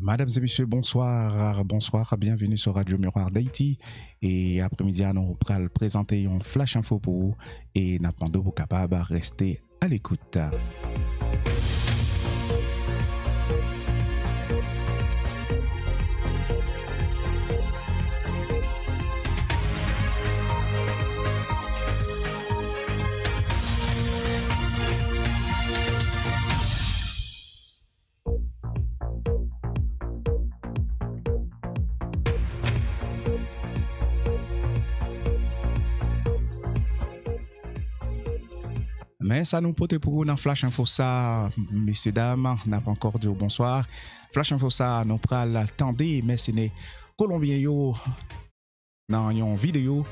Mesdames et messieurs, bonsoir, bienvenue sur Radio Miroir d'Haïti. Et après-midi, nous allons présenter un flash info pour vous et nous demandons pour capable rester à l'écoute. Mais ça nous porte pour vous dans Flash Info ça, messieurs, dames, n'a pas encore dit bonsoir. Flash Info ça, nous pral attendre, mais ce n'est Colombien yo dans une vidéo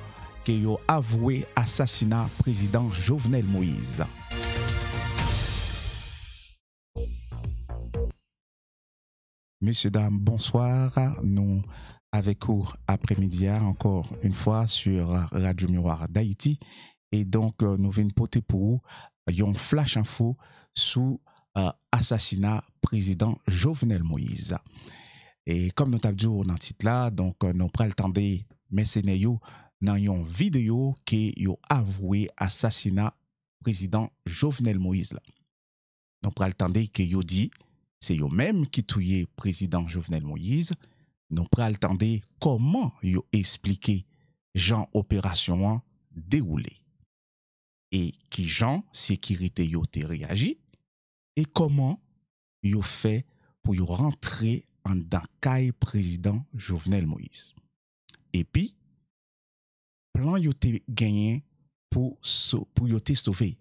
qui yo avoué assassinat président Jovenel Moïse. Messieurs, dames, bonsoir. Nous avec vous après-midi encore une fois sur Radio Miroir d'Haïti. Et donc, nous venons porter pour vous un flash info sous assassinat président Jovenel Moïse. Et comme nous avons dit dans le titre là, donc nous prenons le temps de mentionner dans une vidéo qui a avoué assassinat président Jovenel Moïse. Nous prenons le temps de que dit c'est eux même qui tué président Jovenel Moïse. Nous prenons le temps de comment yo expliquer Jean opération déroulé. Et qui Jean sécurité yo te réagi et comment yo fait pour yo rentrer en dans président Jovenel Moïse. Et puis plan yo te gagné pour yo te sauver.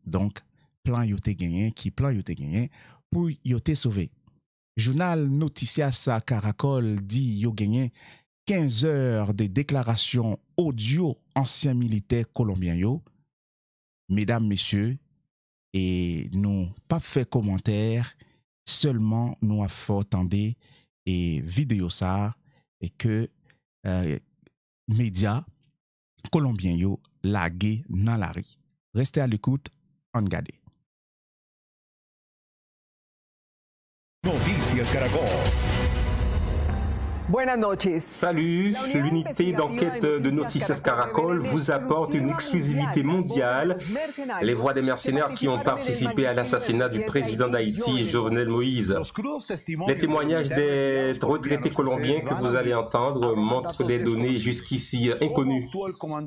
Donc plan yo te gagné pour yo te sauver. Journal Noticias Caracol dit yo gagné 15 heures de déclaration audio ancien militaire colombien yo. Mesdames, messieurs, et nous pas fait commentaire, seulement nous avons fait entendre et vidéo ça et que médias colombiens yo lagué dans la rue. Restez à l'écoute, on garde. Noticias Caracol. Buenas noches. Salut, l'unité d'enquête de Noticias Caracol vous apporte une exclusivité mondiale. Les voix des mercenaires qui ont participé à l'assassinat du président d'Haïti, Jovenel Moïse. Les témoignages des retraités colombiens que vous allez entendre montrent des données jusqu'ici inconnues.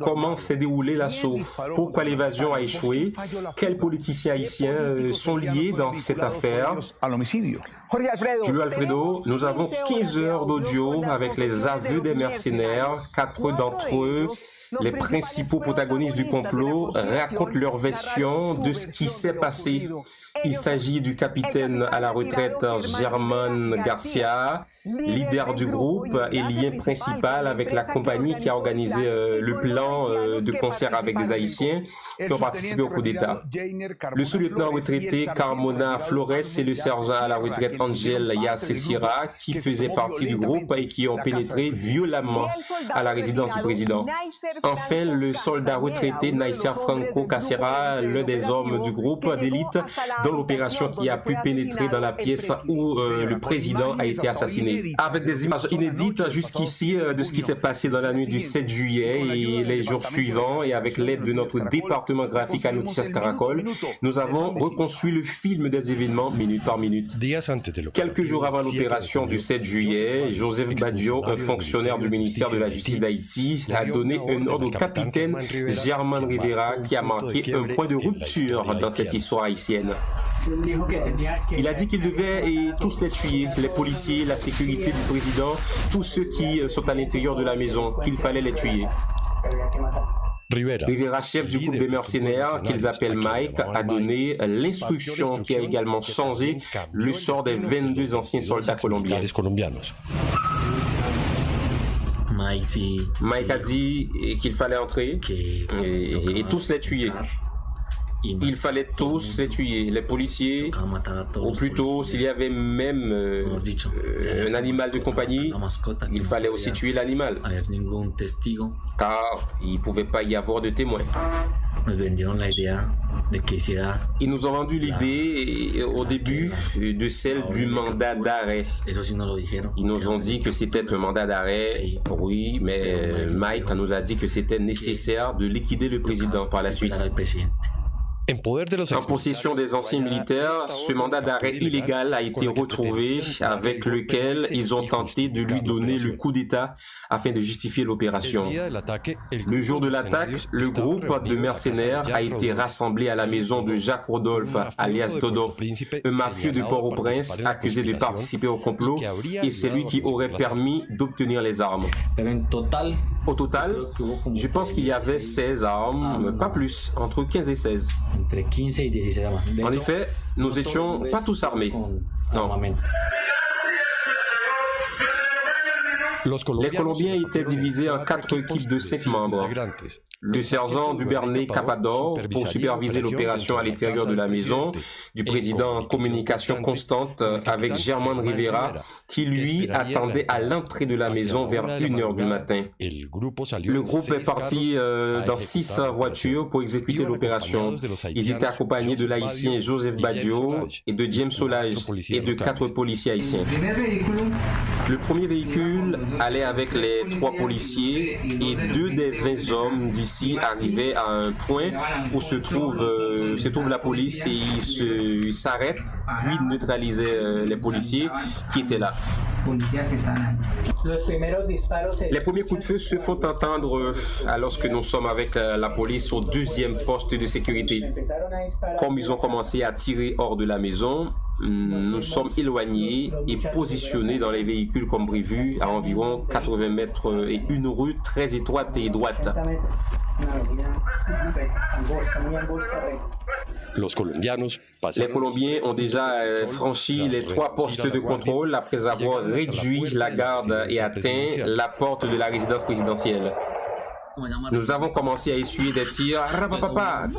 Comment s'est déroulé l'assaut? Pourquoi l'évasion a échoué? Quels politiciens haïtiens sont liés dans cette affaire? Julio Alfredo, nous avons 15 heures d'audio avec les aveux des mercenaires. 4 d'entre eux, les principaux protagonistes du complot, racontent leur version de ce qui s'est passé. Il s'agit du capitaine à la retraite Germán Garcia, leader du groupe et lien principal avec la compagnie qui a organisé le plan de concert avec des Haïtiens qui ont participé au coup d'État. Le sous-lieutenant retraité Carmona Flores et le sergent à la retraite Angel Yacesira qui faisaient partie du groupe et qui ont pénétré violemment à la résidence du président. Enfin, le soldat retraité Naïser Franco Cacera, l'un des hommes du groupe d'élite dans l'opération qui a pu pénétrer dans la pièce où le président a été assassiné. Avec des images inédites jusqu'ici de ce qui s'est passé dans la nuit du 7 juillet et les jours suivants, et avec l'aide de notre département graphique à Noticias Caracol, nous avons reconstruit le film des événements minute par minute. Quelques jours avant l'opération du 7 juillet, Joseph Badio, un fonctionnaire du ministère de la Justice d'Haïti, a donné un ordre au capitaine Germán Rivera qui a marqué un point de rupture dans cette histoire haïtienne. Il a dit qu'il devait tous les tuer, les policiers, la sécurité du président, tous ceux qui sont à l'intérieur de la maison, qu'il fallait les tuer. Rivera, chef du groupe des mercenaires qu'ils appellent Mike, a donné l'instruction qui a également changé le sort des 22 anciens soldats colombiens. Mike a dit qu'il fallait entrer et tous les tuer. Il fallait tous les tuer, les policiers, ou plutôt s'il y avait même un animal de compagnie, il fallait aussi tuer l'animal, car il ne pouvait pas y avoir de témoins. Ils nous ont vendu l'idée au début de celle du mandat d'arrêt. Ils nous ont dit que c'était un mandat d'arrêt, oui, mais Mike nous a dit que c'était nécessaire de liquider le président par la suite. En possession des anciens militaires, ce mandat d'arrêt illégal a été retrouvé avec lequel ils ont tenté de lui donner le coup d'État afin de justifier l'opération. Le jour de l'attaque, le groupe de mercenaires a été rassemblé à la maison de Jacques Rodolphe, alias Dodov, un mafieux de Port-au-Prince accusé de participer au complot, et c'est lui qui aurait permis d'obtenir les armes. Au total, je pense qu'il y avait 16 armes, pas plus, entre 15 et 16. En effet, nous n'étions pas tous armés. Non. Les Colombiens étaient divisés en 4 équipes de 5 membres. Le sergent Duvernay Capador pour superviser l'opération à l'intérieur de la maison du président en communication constante avec Germán Rivera qui lui attendait à l'entrée de la maison vers 1h du matin. Le groupe est parti dans 6 voitures pour exécuter l'opération. Ils étaient accompagnés de l'haïtien Joseph Badio et de James Solage et de 4 policiers haïtiens. Le premier véhicule allait avec les 3 policiers et 2 des 20 hommes d'ici arrivaient à un point où se trouve la police et ils s'arrêtent puis neutralisaient les policiers qui étaient là. Les premiers coups de feu se font entendre alors que nous sommes avec la police au 2e poste de sécurité. Comme ils ont commencé à tirer hors de la maison, nous sommes éloignés et positionnés dans les véhicules comme prévu à environ 80 mètres et une rue très étroite et droite. Les Colombiens ont déjà franchi les 3 postes de contrôle après avoir réduit la garde et atteint la porte de la résidence présidentielle. Nous avons commencé à essuyer des tirs,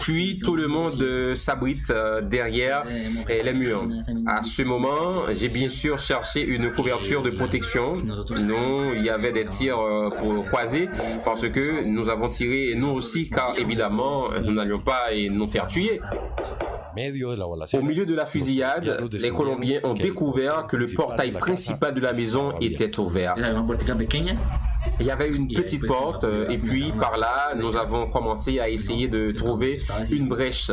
puis tout le monde s'abrite derrière les murs. À ce moment, j'ai bien sûr cherché une couverture de protection. Non, il y avait des tirs pour croiser parce que nous avons tiré nous aussi car évidemment nous n'allions pas nous faire tuer. Au milieu de la fusillade, les Colombiens ont découvert que le portail principal de la maison était ouvert. Il y avait une petite porte et puis par là, nous avons commencé à essayer de trouver une brèche.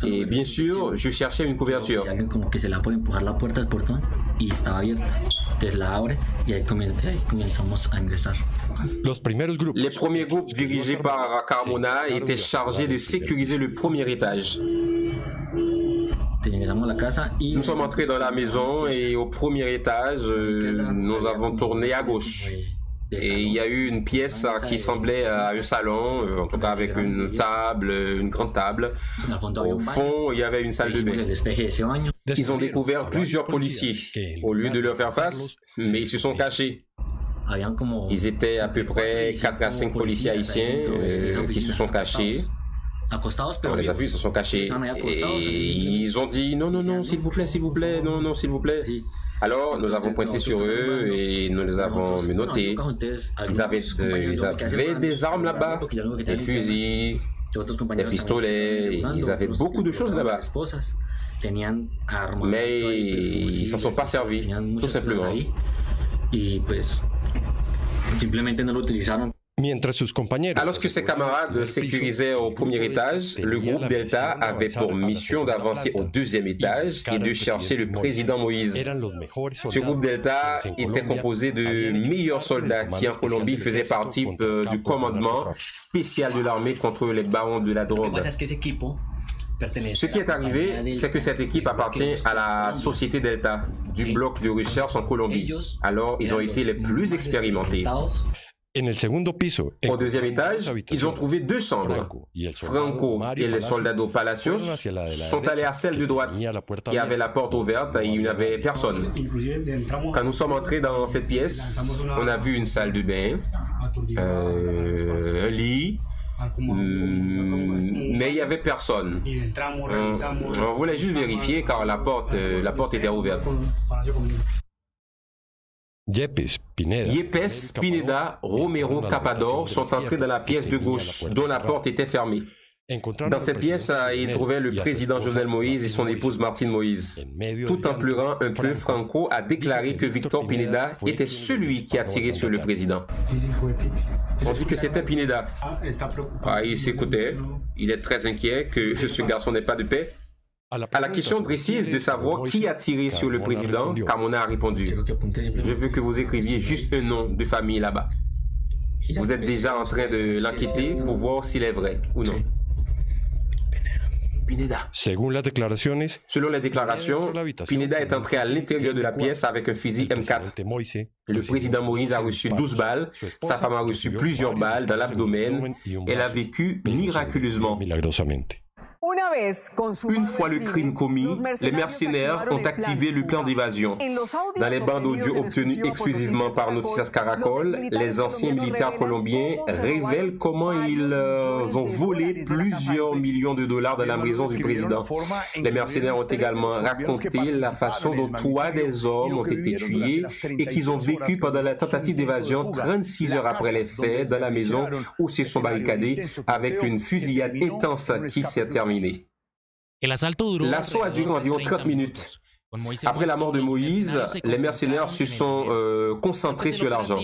Et bien sûr, je cherchais une couverture. Les premiers groupes dirigés par Carmona étaient chargés de sécuriser le premier étage. Nous sommes entrés dans la maison et au premier étage, nous avons tourné à gauche. Et il y a eu une pièce qui semblait à un salon, en tout cas avec une table, une grande table. Au fond, il y avait une salle de bain. Ils ont découvert plusieurs policiers. Au lieu de leur faire face, mais ils se sont cachés. Ils étaient à peu près 4 à 5 policiers haïtiens qui se sont cachés. On les a vus, ils se sont cachés. Et ils ont dit non, non, non, s'il vous plaît, non, non, s'il vous plaît. Alors, nous avons pointé sur eux et nous les avons menottés. Ils avaient des armes là-bas, des fusils, des pistolets, ils avaient beaucoup de choses là-bas. Mais ils s'en sont pas servis, tout simplement. Alors que ses camarades sécurisaient au premier étage, le groupe Delta avait pour mission d'avancer au 2e étage et de chercher le président Moïse. Ce groupe Delta était composé de meilleurs soldats qui en Colombie faisaient partie du commandement spécial de l'armée contre les barons de la drogue. Ce qui est arrivé, c'est que cette équipe appartient à la Société Delta, du bloc de recherche en Colombie. Alors, ils ont été les plus expérimentés. Au 2e étage, ils ont trouvé 2 chambres. Franco et les soldats de Palacios sont allés à celle de droite, qui avait la porte ouverte et il n'y avait personne. Quand nous sommes entrés dans cette pièce, on a vu une salle de bain, un lit, mais il n'y avait personne. On voulait juste vérifier car la porte était ouverte. Yepes, Pineda, Romero, Capador sont entrés dans la pièce de gauche, dont la porte était fermée. Dans cette pièce, il trouvait le président Jovenel Moïse et son épouse Martine Moïse. Tout en pleurant un peu, Franco a déclaré que Victor Pineda était celui qui a tiré sur le président. On dit que c'était Pineda. Il s'écoutait. Il est très inquiet que ce garçon n'ait pas de paix. À la question précise de savoir qui a tiré sur le président, Carmona a répondu: je veux que vous écriviez juste un nom de famille là-bas. Vous êtes déjà en train de l'enquêter pour voir s'il est vrai ou non. Pineda. Selon les déclarations, Pineda est entré à l'intérieur de la pièce avec un fusil M4. Le président Moïse a reçu 12 balles, sa femme a reçu plusieurs balles dans l'abdomen. Elle a vécu miraculeusement. Une fois le crime commis, les mercenaires ont activé le plan d'évasion. Dans les bandes audio obtenues exclusivement par Noticias Caracol, les anciens militaires colombiens révèlent comment ils ont volé plusieurs millions de dollars dans la maison du président. Les mercenaires ont également raconté la façon dont 3 des hommes ont été tués et qu'ils ont vécu pendant la tentative d'évasion 36 heures après les faits dans la maison où se sont barricadés avec une fusillade intense qui s'est terminée. L'assaut a duré environ 30 minutes. Après la mort de Moïse, les mercenaires se sont concentrés sur l'argent.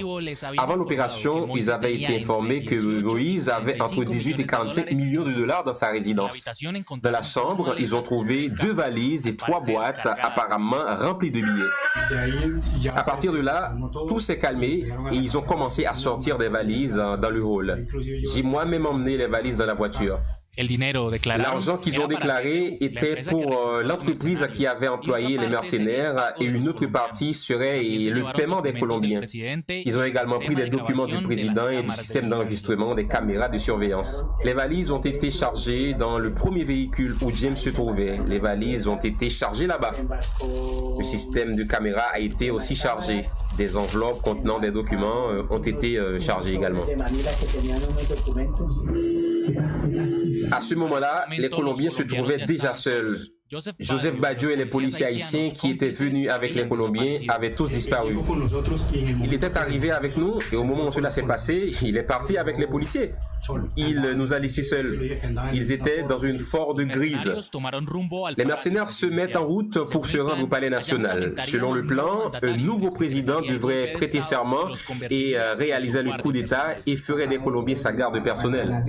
Avant l'opération, ils avaient été informés que Moïse avait entre 18 et 45 millions de dollars dans sa résidence. Dans la chambre, ils ont trouvé 2 valises et 3 boîtes apparemment remplies de billets. À partir de là, tout s'est calmé et ils ont commencé à sortir des valises dans le hall. J'ai moi-même emmené les valises dans la voiture. L'argent qu'ils ont déclaré était pour l'entreprise qui avait employé les mercenaires et une autre partie serait le paiement des Colombiens. Ils ont également pris des documents du président et du système d'enregistrement des caméras de surveillance. Les valises ont été chargées dans le premier véhicule où James se trouvait. Les valises ont été chargées là-bas. Le système de caméra a été aussi chargé. Des enveloppes contenant des documents ont été chargées également. À ce moment-là, les Colombiens se trouvaient déjà seuls. Joseph Baggio et les policiers haïtiens qui étaient venus avec les Colombiens avaient tous disparu. Il était arrivé avec nous et au moment où cela s'est passé, il est parti avec les policiers. Il nous a laissés seuls. Ils étaient dans une Ford grise. Les mercenaires se mettent en route pour se rendre au Palais national. Selon le plan, un nouveau président devrait prêter serment et réaliser le coup d'État et ferait des Colombiens sa garde personnelle.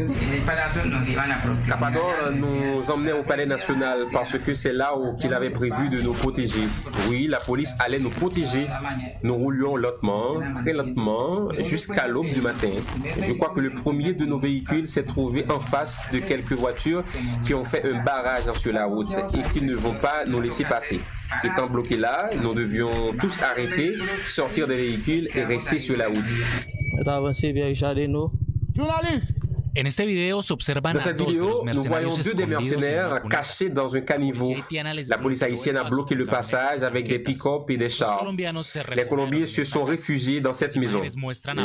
Capador nous emmenait au Palais national parce que c'est là où il avait prévu de nous protéger. Oui, la police allait nous protéger. Nous roulions lentement, très lentement, jusqu'à l'aube du matin. Je crois que le premier de nos véhicules s'est trouvé en face de quelques voitures qui ont fait un barrage sur la route et qui ne vont pas nous laisser passer. Étant bloqués là, nous devions tous arrêter, sortir des véhicules et rester sur la route. Dans cette vidéo, nous voyons 2 des mercenaires cachés dans un caniveau. La police haïtienne a bloqué le passage avec des pick-up et des chars. Les Colombiens se sont réfugiés dans cette maison.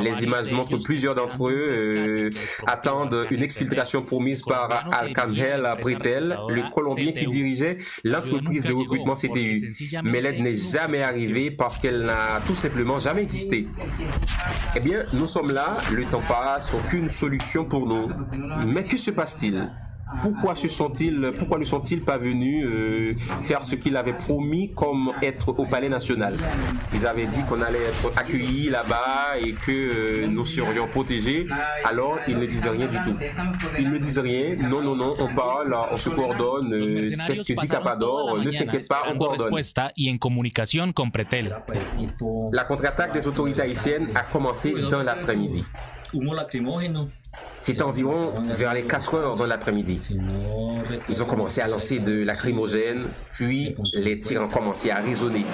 Les images montrent plusieurs d'entre eux attendent une exfiltration promise par Arcangel Pretel, le Colombien qui dirigeait l'entreprise de recrutement CTU. Mais l'aide n'est jamais arrivée parce qu'elle n'a tout simplement jamais existé. Eh bien, nous sommes là, le temps passe, aucune solution pour nous. Mais que se passe-t-il? Pourquoi ne sont-ils pas venus faire ce qu'ils avaient promis comme être au Palais national? Ils avaient dit qu'on allait être accueillis là-bas et que nous serions protégés. Alors, ils ne disent rien du tout. Ils ne disent rien. Non, non, non, on parle, on se coordonne. C'est ce que dit Capador. Ne t'inquiète pas, on coordonne. La contre-attaque des autorités haïtiennes a commencé dans l'après-midi. C'était environ vers les 4 heures dans l'après-midi. Ils ont commencé à lancer de lacrymogènes, puis les tirs ont commencé à résonner.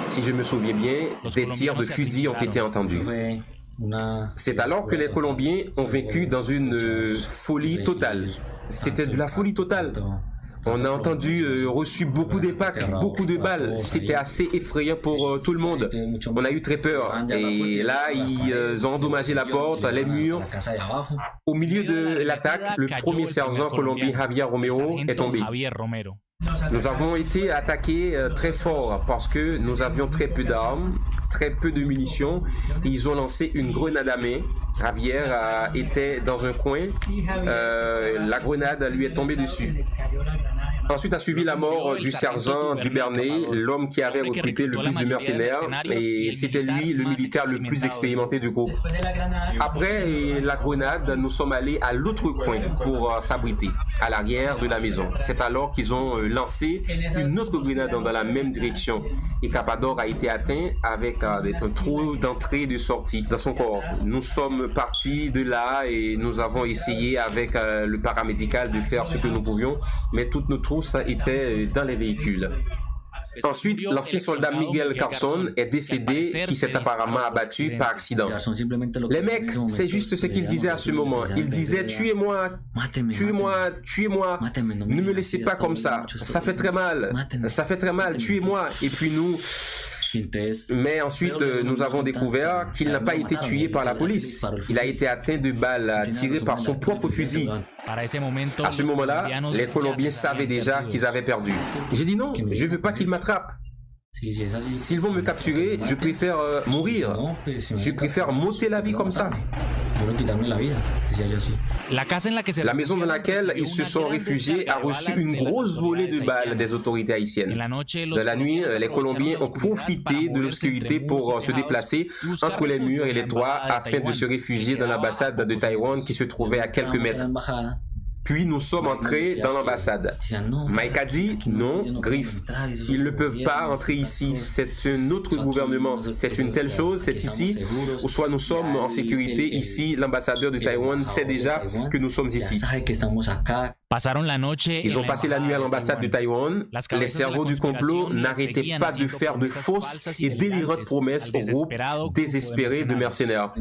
Si je me souviens bien, des tirs de fusil ont été entendus. C'est alors que les Colombiens ont vaincu dans une folie totale. C'était de la folie totale. On a reçu beaucoup d'impacts, beaucoup de balles. C'était assez effrayant pour tout le monde. On a eu très peur. Et là, ils ont endommagé la porte, les murs. Au milieu de l'attaque, le premier sergent colombien Javier Romero est tombé. Nous avons été attaqués très fort parce que nous avions très peu d'armes, très peu de munitions. Ils ont lancé une grenade à main. Javier était dans un coin. La grenade lui est tombée dessus. Ensuite a suivi la mort du sergent Duvernay, l'homme qui avait recruté le plus de mercenaires, et c'était lui le militaire le plus expérimenté du groupe. Après la grenade, nous sommes allés à l'autre coin pour s'abriter, à l'arrière de la maison. C'est alors qu'ils ont lancé une autre grenade dans la même direction, et Capador a été atteint avec un trou d'entrée et de sortie dans son corps. Nous sommes partis de là et nous avons essayé avec le paramédical de faire ce que nous pouvions, mais toutes nos trousses étaient dans les véhicules. Ensuite, l'ancien soldat Miguel Carson est décédé, qui s'est apparemment abattu par accident. Les mecs, c'est juste ce qu'ils disaient à ce moment. Ils disaient « Tuez-moi, tuez-moi, tuez-moi, ne me laissez pas comme ça, ça fait très mal, tuez-moi ». Et puis nous... Mais ensuite, nous avons découvert qu'il n'a pas été tué par la police. Il a été atteint de balles tirées par son propre fusil. À ce moment-là, les Colombiens savaient déjà qu'ils avaient perdu. J'ai dit non, je ne veux pas qu'ils m'attrapent. S'ils vont me capturer, je préfère mourir. Je préfère m'ôter la vie comme ça. La maison dans laquelle ils se sont réfugiés a reçu une grosse volée de balles des autorités haïtiennes. Dans la nuit, les Colombiens ont profité de l'obscurité pour se déplacer entre les murs et les toits afin de se réfugier dans l'ambassade de Taïwan qui se trouvait à quelques mètres. Puis nous sommes entrés dans l'ambassade. Mike a dit non, Griff, ils ne peuvent pas entrer ici, c'est un autre gouvernement, c'est une telle chose, c'est ici, ou soit nous sommes en sécurité ici, l'ambassadeur de Taïwan sait déjà que nous sommes ici. Ils ont passé la nuit à l'ambassade de Taïwan. Les cerveaux du complot n'arrêtaient pas de faire de fausses et délirantes promesses au groupe désespéré de mercenaires.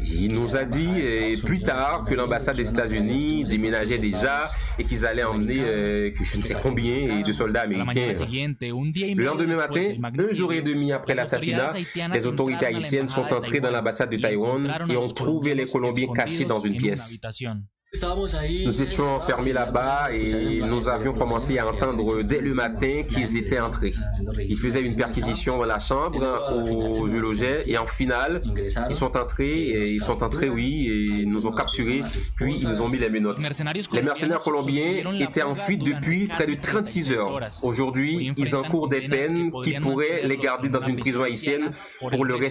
Il nous a dit plus tard que l'ambassade des États-Unis déménageait déjà et qu'ils allaient emmener que je ne sais combien de soldats américains. Le lendemain matin, un jour et demi après l'assassinat, les autorités haïtiennes sont entrées dans l'ambassade de Taïwan et ont trouvé les Colombiens cachés dans une pièce. Nous étions enfermés là-bas et nous avions commencé à entendre dès le matin qu'ils étaient entrés. Ils faisaient une perquisition dans la chambre où je logeais et en finale, ils sont entrés, oui, et nous ont capturés, puis ils nous ont mis les menottes. Les mercenaires colombiens étaient en fuite depuis près de 36 heures. Aujourd'hui, ils encourent des peines qui pourraient les garder dans une prison haïtienne pour le reste